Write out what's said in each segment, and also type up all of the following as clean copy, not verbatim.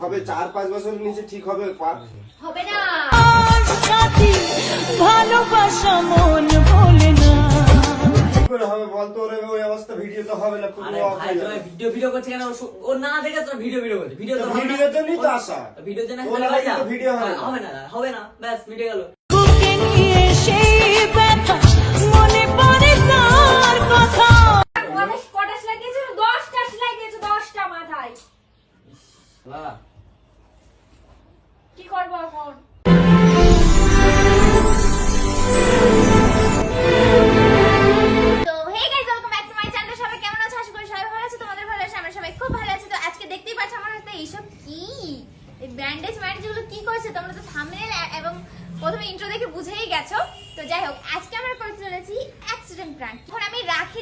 হবে 4-5 বছরের নিচে ঠিক হবে হবে না। ভালোবাসা মন বলে না কি করে হবে বলতো ওরে ওই অবস্থা ভিডিও তো হবে না পুরো অফ হয়ে যাবে ভিডিও করছে কেন ও না দেখে তোর ভিডিও করছে ভিডিও তো ভিডিওর জন্যই তো আসা ভিডিও জন্য ভিডিও হবে না ব্যাস মিটে গেল বুকে নিয়ে সেই ব্যথা মনে পড়ে তার কথা কটা সেলাই দিয়েছো? 10টা সেলাই দিয়েছো, 10টা মাথায়। বাবা কি করবো এখন? তো hey guys, welcome back to my channel. সবাই কেমন আছো? আশা করি সবাই ভালো আছো, তোমাদের ভালো আছে, আমরা সবাই খুব ভালো আছি। তো আজকে দেখতেই পাচ্ছ আমার হাতে এইসব কি, এই ব্যান্ডেজ গুলো কি করছে, তোমরা তো থাম্বনেল এবং প্রথমে ইন্ট্রো দেখে বুঝেই গেছো। তো যাই হোক, আজকে আমরা করতে চলেছি অ্যাক্সিডেন্ট প্র্যাঙ্ক। এখন আমি রাখি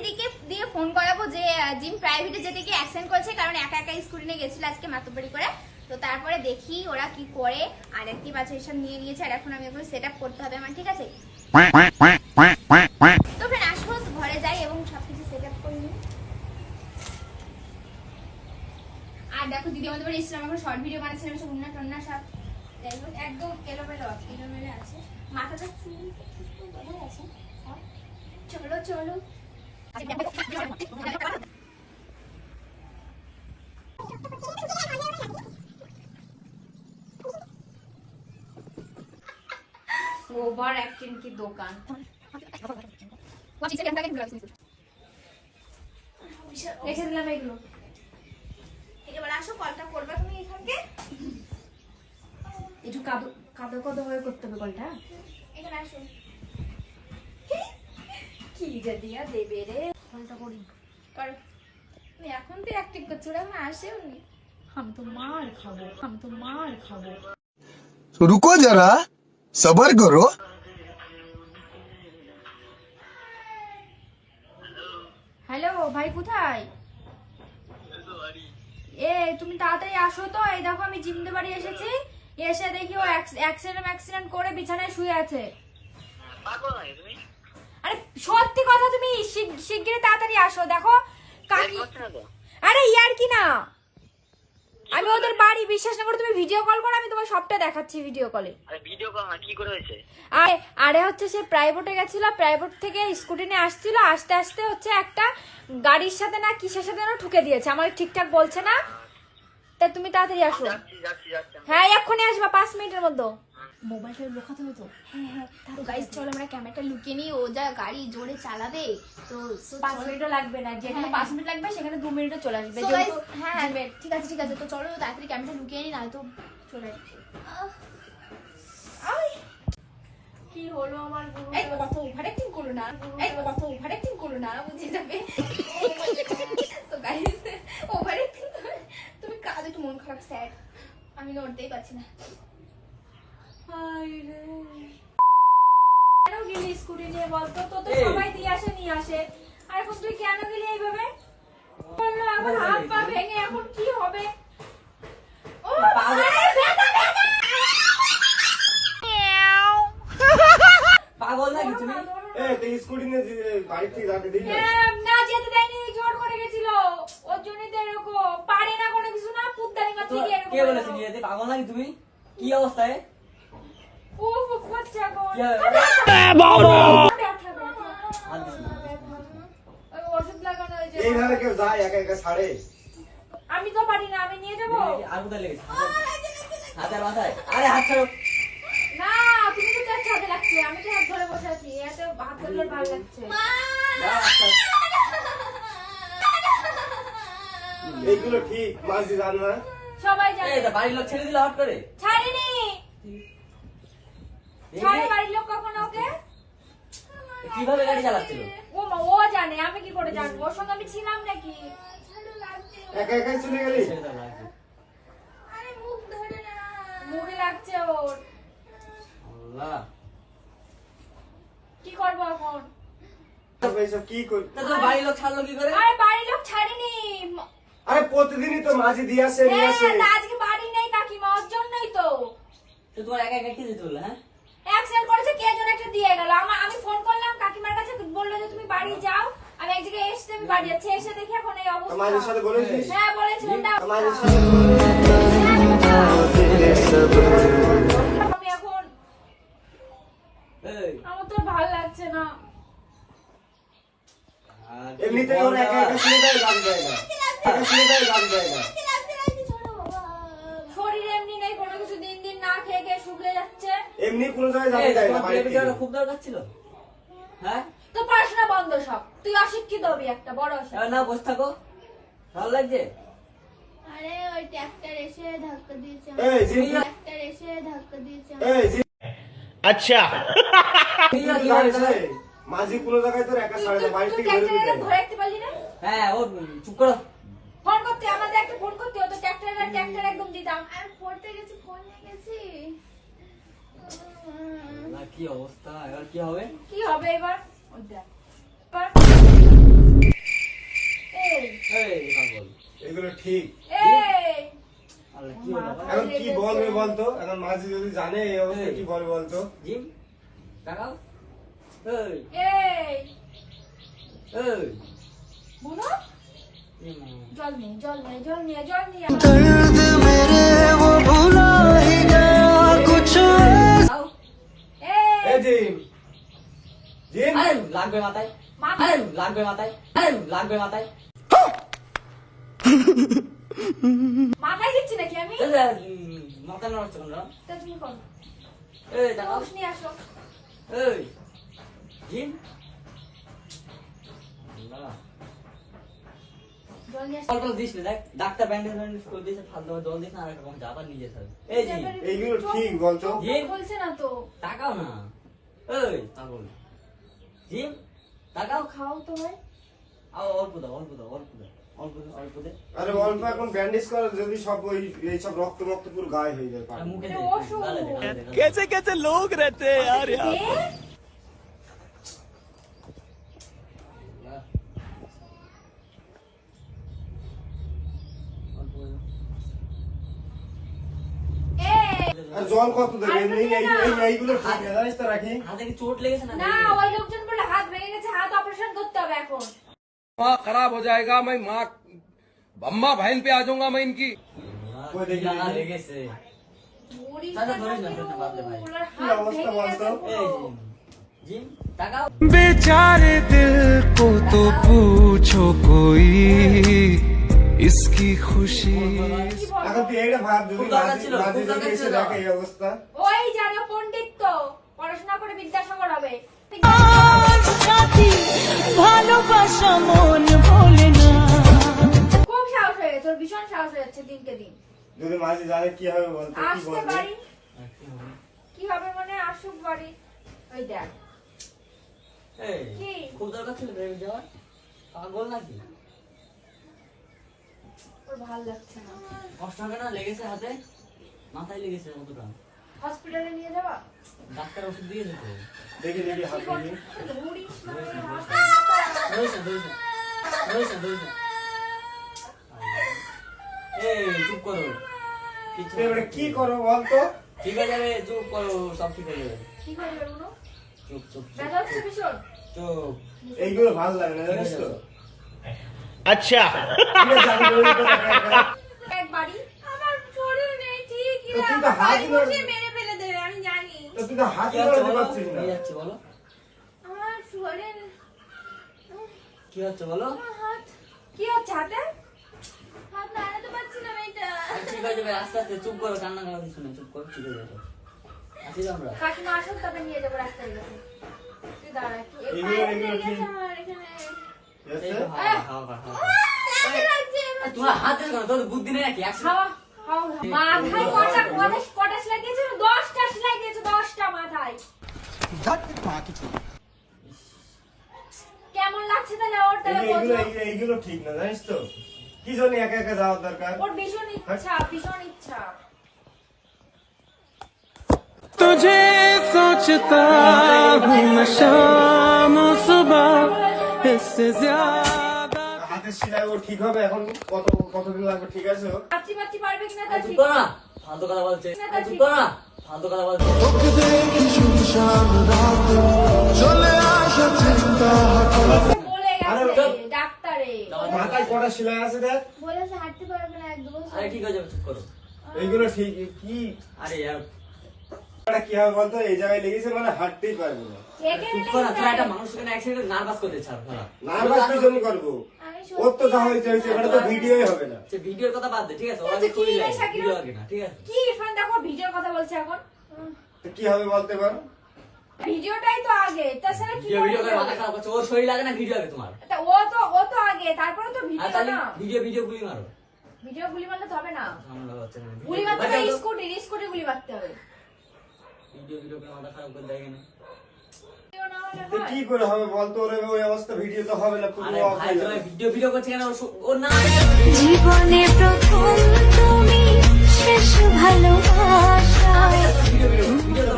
দিয়ে ফোন করাবো যে জিম প্রাইভেটে যেতে গিয়ে অ্যাক্সিডেন্ট করেছে, কারণ একা একা স্কুটি নিয়ে গেছিল আজকে মাতব্বরি করে। তো তারপরে দেখি ওরা কি করে। আর দেখতেই পাচ্ছ এসব নিয়ে নিয়েছে, আর এখন আমি ওগুলো সেট আপ করতে হবে আমার, ঠিক আছে? তো ফ্রেন্ড আসবো, ঘরে যাই এবং সবকিছু সেট আপ করে নিই। আর দেখো দিদি আমাদের বাড়ি এসেছিলাম, এখন শর্ট ভিডিও বানাচ্ছিলাম, সব উন্না টন্না সব একদম এলোমেলো আছে, মাথাটা চুল বোঝা গেছে। চলো চলো ওভার অ্যাক্টিং কি দোকান। রেখে দিলাম এগুলো। এবার আসো, কলটা করবে তুমি এখানকে একটু কাদো কাদো হয়ে করতে হবে কলটা। এখানে আসো। কি যে দিয়া দেবে রে কলটা করি কর। তুমি এখন তো অ্যাক্টিং করছো, ওরা এখন আসেও নি। আমি তো মার খাবো रुको जरा सबर करो হ্যালো ভাই, কোথায়? এ তুমি তাড়াতাড়ি আসো তো, এই দেখো আমি জিমদের বাড়ি এসেছি, এসে দেখি ও অ্যাক্সিডেন্ট করে বিছানায় শুয়ে আছে। আরে সত্যি কথা, তুমি শিগগিরই তাড়াতাড়ি আসো। দেখো কাকি, আরে ইয়ার কি না, আমি ওদের বাড়ি, বিশ্বাস না করে তুমি ভিডিও কল করো, আমি তোমার সবটা দেখাচ্ছি ভিডিও কলে। আরে ভিডিও কল না, কি করে হয়েছে? আরে হচ্ছে সে প্রাইভেটে গেছিল, প্রাইভেট থেকে স্কুটি নিয়ে আসছিল, আস্তে আস্তে হচ্ছে একটা গাড়ির সাথে না কিসের সাথে না ঠুকে দিয়েছে, আমার ঠিকঠাক বলছে না। তা তুমি তাড়াতাড়ি আসো। যাচ্ছি হ্যাঁ এক্ষুনি আসবা, 5 মিনিটের মধ্যে। মোবাইলটা লুকাতে হবে তো। হ্যাঁ তো গাইস চলো আমরা ক্যামেরাটা লুকিয়ে নিই, ও যা গাড়ি জোরে চালাবে। তো 5 মিনিটও লাগবে না, যেখানে 5 মিনিট লাগবে সেখানে 2 মিনিটে চলে আসবে। So guys, হ্যাঁ ঠিক আছে তো চলো তাড়াতাড়ি ক্যামেরাটা লুকিয়ে নিই, নয়তো চলে আসবে। কি হলো আমার গুরু? এই কত ওভার অ্যাক্টিং করো না, বুঝে যাবে। তো গাইস ওভার অ্যাক্টিং তুমি কাজ, একটু মন খারাপ, স্যাড, আমি নড়তেই পারছি না। কেন গেলি স্কুটি নিয়ে বলতো? তো সবাই দিয়ে আসে, আর এখন তুই কেন গেলি এইভাবে? বললো এখন হাত পা ভেঙে এখন কি হবে? ও আরে ব্যথা! পাগল নাকি তুমি? তুই স্কুটি নিয়ে বাড়ি থেকে যাতে দিবি না যেতে দেয়নি, জোর করে গেছিল, ওর জন্যই তো এরকম, পারে না কোনো কিছু না, পুত্তানি মারতে গিয়ে এরকম। কে বলেছে নিয়ে যেতে? পাগল নাকি তুমি? কি অবস্থায়? ও ফুফাচ্ছে এখন। ওষুধ লাগানো হয়েছে। এইভাবে কেউ যায় একা একা ছাড়ে? আমি তো পারি না, আমি নিয়ে যাবো। আর কোথায় লেগেছে? হাতের মাথায়? আরে হাত ছাড়ো। না তুমি তো চার হাতে লাগছে, আমি তো হাত ধরে বসে আছি, এতে হাত ধরলে ভালো লাগছে। এইগুলো ঠিক মাঝি জান না? সবাই জানে। এই বাড়ির লোক ছেড়ে দিল হট করে? ছাড়িনি, ছাড়ে বাড়ির লোক কখনো ওকে? কিভাবে গাড়ি চালাচ্ছিল? ও জানে, আমি কি করে জানবো? ওর সঙ্গে আমি ছিলাম নাকি? একা একাই চলে গেলি? আরে মুখ ধরে না, মুখে লাগছে ওর, আল্লাহ কি করবো এখন? এইসব কি কর? তা তোর বাড়ির লোক ছাড়লো কি করে? আরে বাড়ির লোক ছাড়িনি। আরে প্রতিদিনই তো মাঝি দিয়ে আসে নিয়ে আসে। হ্যাঁ, আজকে বাড়ি নেই কাকিমা, ওর জন্যই তো। তো তোমার একা একা কি যেতে হলো? হ্যাঁ অ্যাক্সিডেন্ট করেছে, কে যেন একটা দিয়ে গেল। আমি ফোন করলাম কাকিমার কাছে, বললো যে তুমি বাড়ি যাও, আমি এক জায়গায় এসে আমি বাড়ি যাচ্ছি, এসে দেখি এখন এই মাঝির অবস্থা। সাথে বলেছিস? হ্যাঁ বলেছিলাম। মাঝির সাথে এমনিতেই ওর একা একা শুনে দেয়, গালি দেয় না। একা শুনে দেয়, গালি দেয় না। শরীর এমনি নেই, কোনো কিছু দিন দিন না খেয়ে খেয়ে শুকিয়ে যাচ্ছে। এমনি কোনো জায়গায় গালি দেয় না, বাড়ি থেকে। খুব দরকার ছিল। হ্যাঁ তো পড়াশোনা বন্ধ সব, তুই অশিক্ষিত হবি একটা বড় অশিক্ষিত। এবার না বসে থাকো, ভালো লাগছে। আরে ওই ট্রাক্টর এসে ধাক্কা দিয়েছে এই, জিম, ট্রাক্টর এসে ধাক্কা দিয়েছে এই, জিম, अच्छा তুই তুই কি জানিস হবে? রে, মাঝি কোনো জায়গায় তোর একা ছাড়ে না, বাড়ি তুই থেকে বেরোতে ট্রাক্টরে দেয় না। ধরে রাখতে পারলি না? হ্যাঁ ও চুপ করো। ফোন করতে, আমাদের একটা ফোন করতে হতো, ট্রাক্টর একদম দিতাম। আমি পড়তে গেছি, ফোন নিয়ে গেছি। না কি অবস্থা, এবার কি হবে? কি হবে এবার? ওই দেখ। এবার- এই, এই পাগল, এগুলো ঠিক। এই, আরে কি হলো আবার? এখন কি বলবে বলতো? এখন মাঝি যদি জানে এই অবস্থা কি বলবে বলতো? জিম তাকাও। এই এই, এই বুনো, জিম, জল নিয়ে, জল নিয়ে, জল নিয়ে, জল নিয়ে। दर्द मेरे वो भुला ही गया कुछ তাকাও। এই, এই জিম, জিম, আরে লাগবে মাথায়, মাথায়। আরে লাগবে মাথায়, আরে লাগবে মাথায়। মাথায় দিচ্ছি নাকি আমি? এই যে, মাথা নড়ছে কেন? তা তুমি করো। এই তাকাও। রোজ নিয়ে আসো। এই জিম, না জল নিয়ে আসো। কল দিস না, দেখ ডাক্তার ব্যান্ডেজ করে দিয়েছে, ফালতু জল দিস না, আর একটা যাবার নিজে থাকবে। এই জিম এইগুলো ঠিক বলতো? জিম বলছে না তো। তাকাও না। এই পাগল, জিম তাকাও। খাও তো ভাই। অল্প দাও, অল্প দাও, অল্প দাও, অল্প দাও, অল্প দে। আরে অল্প এখন ব্যান্ডেজ করে যদি সব ওই এইসব রক্ত মক্ত পুরো গায়ে হয়ে যায় আর মুখে এটা দে, ওষুধ। গালে দে, গালে দে, গালে দে। कैसे कैसे लोग रहते हैं यार এ? অল্প করে দাও। এই, আর জল কত দেবে? এমনি এইগুলো ঠিক না, জানিস তো রাখি। হাতে কি চোট লেগেছে না? না, ওই লোকজন বলে হাত ভেঙে গেছে, হাত অপারেশন করতে হবে এখন। माँ खराब हो जाएगा मैं माँ अम्मा बहन पे आ जाऊंगा मैं इनकी ওই দেখি, লাগা দেখি। লেগেছে। মরিস দাদা, না ধরিস না, কেন? ধরিস না, বাপরে ভাই। ওনার কি হাত অবস্থা ভেঙে গেছে বলতো? এই পুরো। জিম, জিম তাকাও। बेचारे दिल को तो पूछो कोई इसकी खुशी কি বলবো? এখন তুই এইটা ভাব, যদি খুব দরকার মাঝি ছিল, মাঝি খুব যদি দরকার এসে ছিল। দেখে এই অবস্থা, ওই যারা পণ্ডিত তো পড়াশোনা করে বিদ্যাসাগর হবে। আর সাথী ভালোবাসা মন ভোলে না খুব সাহস হয়ে গেছে, ওর ভীষণ সাহস হয়ে যাচ্ছে দিনকে দিন। যদি মাঝি জানে কি হবে বলতো? কি আসতে বলবে? পারি, কি হবে মানে আসুক বাড়ি। ওই দেখ, এই কি? খুব দরকার ছিল বেরিয়ে যাওয়ার, পাগল নাকি? ওর ভাল লাগছে না। কষ্ট হবে না? লেগেছে হাতে, মাথায় লেগেছে কতটা? হসপিটালে নিয়ে যাবা? ডাক্তার ওষুধ দিয়েছে তো। দেখি দেখি হাত দেখি। ধরিস না, এই হাত। ধরিস না, ধরিস না, ধরিস না, ধরিস না। এই চুপ করো, কিছু তুই এবারে কি করো বলতো? ঠিক হয়ে যাবে, চুপ করো, সব ঠিক হয়ে যাবে। কি করবে বুনো? চুপ চুপ চুপ, ব্যথা হচ্ছে ভীষণ? চুপ। এইগুলো ভালো লাগে না, জানিস তো? अच्छा ঠিক আছে, আমি বলি তো একা একা। এক বাড়ি। আমার শরীর নেই ঠিকই তো না, তুই তো আমার হাত বাড়ি ধরে- বসিয়ে মেরে ফেলে দেবে, আমি জানি। তো তুই তো হাত কি হচ্ছে ধরতে বলো? পারছিস না। কি যাচ্ছে বলো? আমার শরীর, কি হচ্ছে বলো? আমার হাত কি হচ্ছে হাতে? হাত নাড়াতে পারছি না মেয়েটা। আর ঠিক হয়ে যাবে, আস্তে আস্তে, চুপ করো, কান্না করা কিছু না, চুপ করো, ঠিক হয়ে যাবে। আসি তো আমরা। কাকিমা আসুন, তবে নিয়ে যাবো রাস্তায় গেছে। তুই দাঁড়া একটু। এই এগুলো পায়ে এগুলো লেগেছে ঠিক আমার এখানে। ঠিক এই আছে? তো হাওয়া, হাওয়া, হাওয়া। আর তোমার হাত দিস কেন? তোর বুদ্ধি নেই নাকি? একশো- হাওয়া, হাওয়া, মাথায় কটা সেলাই দিয়েছে? 10টা সেলাই দিয়েছে, 10টা মাথায়। কেমন লাগছে তাহলে ওর? তাহলে এইগুলো বলছো। এইগুলো ঠিক না, জানিস তো? কি জন্য একা একা যাওয়ার দরকার? ওর ভীষণ ইচ্ছা, ভীষণ ইচ্ছা। तुझे सोचता हूँ मैं शाम सुबह इससे ज्यादा হাতের সেলাই ও ঠিক হবে এখন? কতদিন লাগবে? ঠিক আছে ও? বাচ্চি বাচ্চি পারবে কিনা তা আর চুপ ঠিক। করো না, ফালতু কথা বলছে। আর চুপ করো না, ফালতু কথা বলছে। চলে আসা চিন্তা বলে আরে গেছে ওটা- ডাক্তারে। মাথায় কটা সেলাই আছে দেখ? বলেছে হাঁটতে পারবে না 1-2 বছর। আরে ঠিক হয়ে যাবে, চুপ করো। এইগুলো ঠিক কি? আরে यार এটা কি হবে বলতো, এই জায়গায় লেগেছে মানে হাঁটতেই পারবে না। একে চুপ কর না, তোরা একটা মানুষকে না অ্যাক্সিডেন্ট নার্ভাস করতে ছাড় তোরা। নার্ভাস কি জন্য করবো? আমি ওর তো যা হয়েছে হয়েছে, এটা তো ভিডিওই হবে না। সে ভিডিওর কথা বাদ দে, ঠিক আছে? ওরা আচ্ছা, করি কি রে লাগে শাকিরা? ভিডিও আগে না, ঠিক আছে? কি ইরফান দেখো ভিডিওর কথা বলছে এখন। তো কি হবে বলতে পারো? ভিডিওটাই তো আগে, তাছাড়া কি ভিডিও ভিডিও করে করে মাথা খারাপ করছে, ওর শরীর লাগে না ভিডিও আগে তোমার? তা ও তো আগে, তারপরে তো আর ভিডিও তাহলে না। ভিডিও গুলি মারো। ভিডিও গুলি মারলে তো হবে না, ঝামেলা হচ্ছে না। গুলি মারতে বাজাও হবে, তো। স্কুটি গুলি মারতে হবে। ভিডিও করে মাথা খারাপ করে দেয় কেন? ভিডিও না হলে তো হয়? কি করে হবে বলতো, ওর ওই অবস্থা ভিডিও তো হবে না, পুরো আরে off ভাই হয়ে তোমার যাবে। ভিডিও করছে কেন? ওর না জীবনে প্রথম তুমি শেষ ভালোবাসা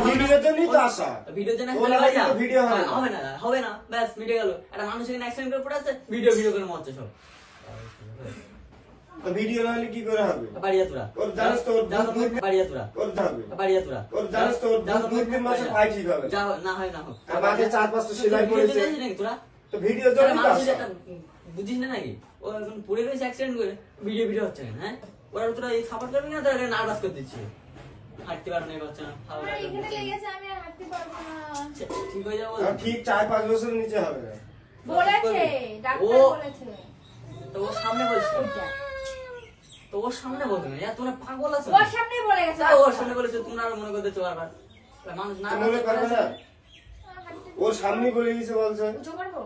ভিডিওর জন্যই তো আসা। ভিডিও জন্য ওর লাগে তো ভিডিও হবে না। হবে না, ব্যাস মিটে গেল। একটা মানুষ এখানে অ্যাক্সিডেন্ট করে পড়ে আছে, ভিডিও করে মরছে সব। তো ভিডিও না হলে কি করে হবে? বাড়ি যা তোরা। ওর জানিস তো, ওর যাও তো, দুধ- বাড়ি যা তোরা। ওর যাবে। বাড়ি যা তোরা। ওর জানিস তো, ওর যাও তো, দুধ তিন মাসে পাই ঠিক হবে। যাও, না হয় না হোক। আর মাঝে 4-5টা সেলাই ভিডিও করেছে। জন্য নাকি তোরা? তো ভিডিও তাহলে জন্যই তো মানুষ আসা। একটা বুঝিস না নাকি? ও এখন পড়ে রয়েছে অ্যাক্সিডেন্ট করে, ভিডিও হচ্ছে না, হ্যাঁ? ওরা তোরা এই সাপোর্ট করবি না, তোরা নার্ভাস করে দিচ্ছি। হাঁটতে পারবে না, এ করছে না, খাওয়া আমার দাওয়া এখানে করছে না। লেগেছে, আমি আর হাঁটতে পারবো না। ঠিক হয়ে যাবো। আর ঠিক 4-5 বছরের নিচে হবে না। বলেছে ডাক্তার ও- বলেছে। তো ওর সামনে বলছে, তো ওর সামনে বলতে না, তোমরা পাগল আছো? ওর সামনেই বলে গেছে। ওর সামনে বলেছে, তোমরা আর মনে করতেছো বারবার। তা মানুষ না তো মনে করবে না, ওর সামনে বলে গেছে বলছে। উঁচু করবো?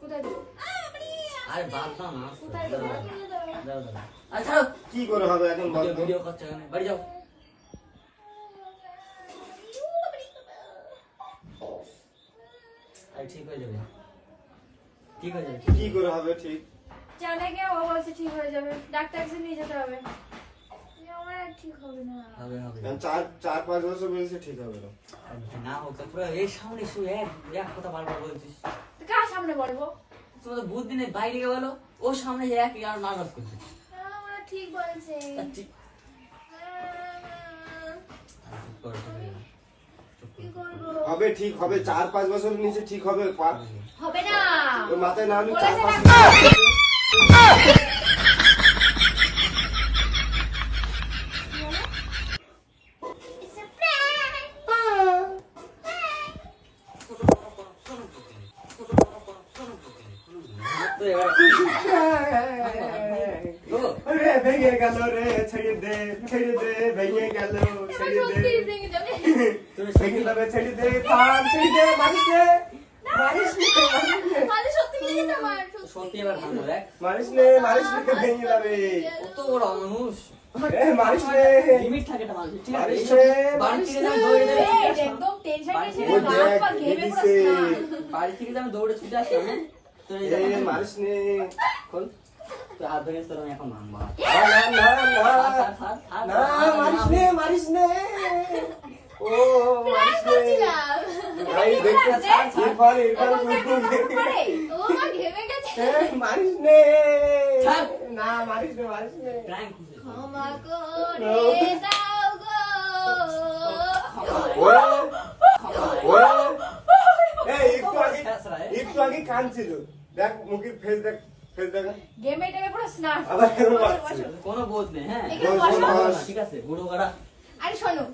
কোথায় দেবো? আরে বাদ দাও না। কোথায় দেবো? দাও দাও। আচ্ছা ছাড়ো। কি করে হবে এখন বলতো? ভিডিও করছো এখানে, বাড়ি যাও। আরে ঠিক হয়ে যাবে, ঠিক হয়ে যাবে। কি করে হবে ঠিক? জানে কে, ও বলছে ঠিক হয়ে যাবে, ডাক্তার কাছে নিয়ে যেতে হবে। আমার আর ঠিক হবে না। হবে হবে। 4-5 বছর বলেছে ঠিক হবে না। না হোক তো পুরো এই সামনে শুয়ে এক কথা বারবার বলছিস। তো কার সামনে বলবো? তোমার তো বুদ্ধি নেই, বাইরে গেলো ও সামনে যে এক আর নার্ভাস করছিস। আমার ঠিক বলছে। ঠিক কি করবো? হবে ঠিক হবে, 4-5 বছরের নিচে ঠিক হবে। হবে না। ওর মাথায় না হলে বলেছে 4-5 ডাক্তার। It's a prank. তো এবার রে ভেঙে গেল রে, ছেড়ে দে, ভেঙে গেল, ছেড়ে দে, সত্যি ভেঙে যাবে। ভেঙে যাবে, ছেড়ে দে, থাম, ছেড়ে দে, মারিস নে, মারিস নে, মানে সত্যি লেগেছে আমার। সত্যি এবার ভাঙবো দেখ, মারিস নে, ভেঙে যাবে, কত বড় মানুষ। মারিস নে, লিমিট থাকে একটা মানুষের, ঠিক আছে? মারিস এইসব নে, বাড়ি মারিস থেকে নে। আমি দৌড়ে দৌড়ে এই, ছুটে আসলাম। একদম টেনশন বাড়ি টেনশন থেকে ওই হাত দেখ, পা ঘেমে পুরো এদিছে। স্নান। বাড়ি থেকে আমি দৌড়ে ছুটে আসলাম, হ্যাঁ? তো এই এই, দেখ, মারিস নে, খোল। তুই হাত ভেঙে তোর আমি এখন ভাঙবো। না, না, না, না, মারিস নে, ও, মারিস নে, বলছিলাম। ভাই দেখতে ইরফান, পরে, ও আমার ঘেমে গেছে। মারিস নে, ছাড়। না, মারিস নে, প্র্যাঙ্ক হয়েছে। ক্ষমা করে দাও গো। ওরে, ওরে, এই, শেষরা, এ? একটু আগে কাঁদছিল, দেখ মুখের ফেস দেখ, ঘেমে টেমে পুরো স্নান। আবার কেন বসো, মারছে? বসো। কোনো বোধ নেই, হ্যাঁ? এখানে বস, বসো। বস। ঠিক আছে, বুড়ো গাড়া। আরে শোনো,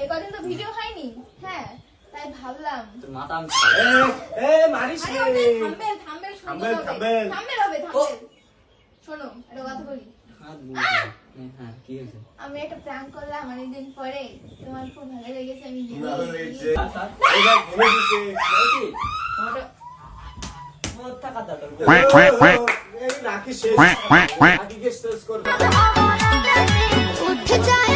এই কদিন তো ভিডিও হয়নি, হ্যাঁ, তাই ভাবলাম। তোর মাথা আমি এ, মারিস আরে নে, ওটা থাম্বেল সুন্দর হবে। থাম্বেল। থাম্বেল হবে, থাম্বেল। শোনো, একটা কথা বলি। হাত বুঝে। হ্যাঁ, কি হয়েছে? আমি একটা প্র্যাঙ্ক করলাম অনেকদিন পরে, তোমার খুব ভালো লেগেছে, আমি ভালো লেগেছে। স্যার, স্যার, এবার ঘেমে দিছে। বলছি, তোমারটা মোটটা কাটাটা। এই রাখি শেষ, রাখিকে শেষ করবে। উঠে যায়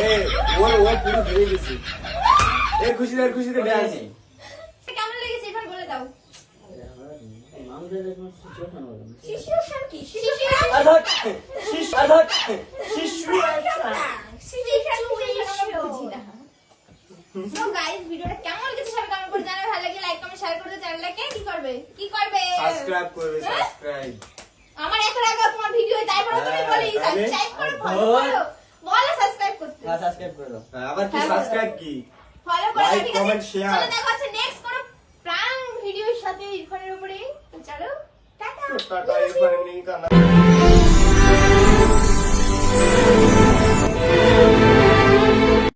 এই, ও পুরো ঘেমে গেছে। এই খুশিতে ড্যান্স। কেমন লেগেছে এবার বলে দাও। মানুষের এরকম situation হবে না। শিশির কি? শিশির আধট, আধট। বুঝি না। So guys, ভিডিওটা কেমন লেগেছে সবাই কমেন্ট করে জানাবে, ভালো লাগলে লাইক কমেন্ট শেয়ার করে চ্যানেলটাকে কি করবে সাবস্ক্রাইব করবে, সাবস্ক্রাইব। আমার এত রাগ তোমার ভিডিও তারপর তুমি বলি তাহলে? সাবস্ক্রাইব করে বলো সাবস্ক্রাইব করতে। হ্যাঁ, সাবস্ক্রাইব করে দাও। আবার কি সাবস্ক্রাইব কি? ফলো করে Like, ঠিক আছে। comment, share. চলো দেখা হচ্ছে নেক্সট কোন প্রাঙ্ক ভিডিওর সাথে ইরফানের উপরে। তো চলো টাটা। টাটা, এরপরে নিয়ে কানা।